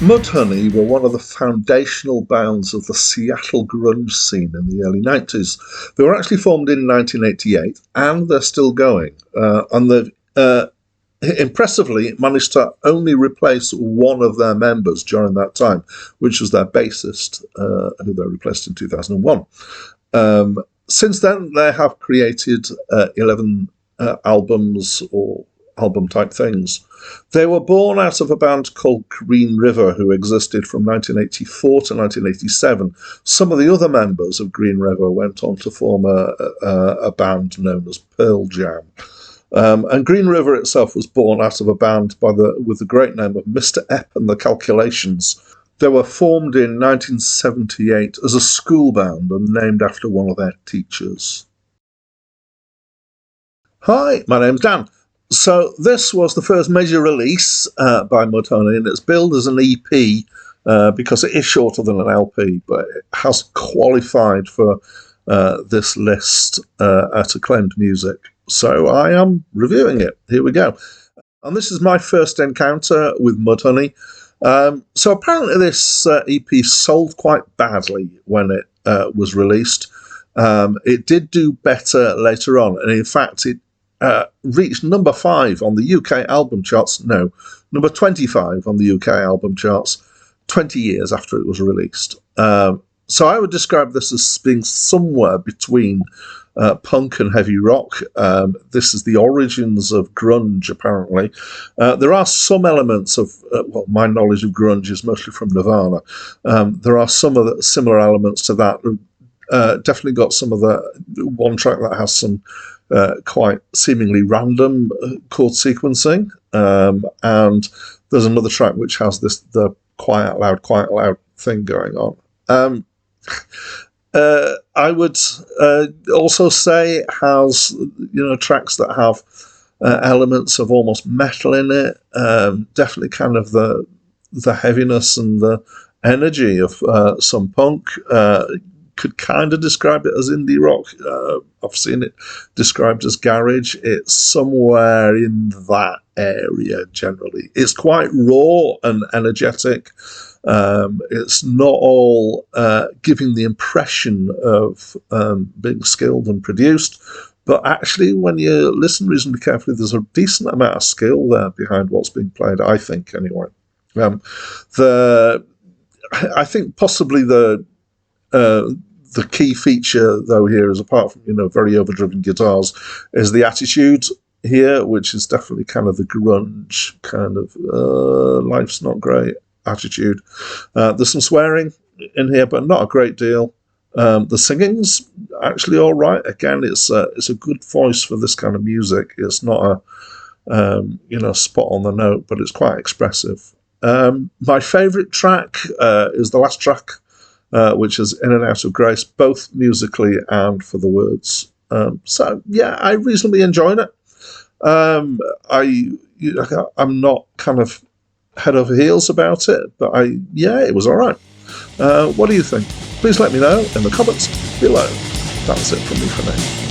Mudhoney were one of the foundational bands of the Seattle grunge scene in the early 90s. They were actually formed in 1988, and they're still going. And they've impressively managed to only replace one of their members during that time, which was their bassist, who they replaced in 2001. Since then, they have created 11 albums or album-type things. They were born out of a band called Green River, who existed from 1984 to 1987. Some of the other members of Green River went on to form a band known as Pearl Jam. And Green River itself was born out of a band with the great name of Mr. Epp and the Calculations. They were formed in 1978 as a school band and named after one of their teachers. Hi, my name's Dan. So this was the first major release by Mudhoney, and it's billed as an EP because it is shorter than an LP, but it has qualified for this list at Acclaimed Music. So I am reviewing it. Here we go. And this is my first encounter with Mudhoney. So apparently this EP sold quite badly when it was released. It did do better later on, and in fact it reached number 5 on the UK album charts. No, number 25 on the UK album charts 20 years after it was released. So I would describe this as being somewhere between punk and heavy rock. This is the origins of grunge, apparently. There are some elements of, well, my knowledge of grunge is mostly from Nirvana. There are some of the similar elements to that. Definitely got some of the one track that has some quite seemingly random chord sequencing, and there's another track which has the quiet loud thing going on. I would also say it has tracks that have elements of almost metal in it. Definitely kind of the heaviness and the energy of some punk. Could kind of describe it as indie rock. I've seen it described as garage. It's somewhere in that area generally. It's quite raw and energetic. It's not all giving the impression of being skilled and produced, but actually when you listen reasonably carefully, there's a decent amount of skill there behind what's being played, I think, anyway. I think possibly the key feature, though, here is, apart from very overdriven guitars, is the attitude here, which is definitely kind of the grunge kind of life's not great attitude. There's some swearing in here, but not a great deal. The singing's actually all right. Again, it's a good voice for this kind of music. It's not a spot on the note, but it's quite expressive. My favourite track is the last track, which is In and Out of Grace, both musically and for the words. So yeah, I reasonably enjoyed it. I'm not kind of head over heels about it, but it was all right. What do you think? Please let me know in the comments below. That's it from me for now.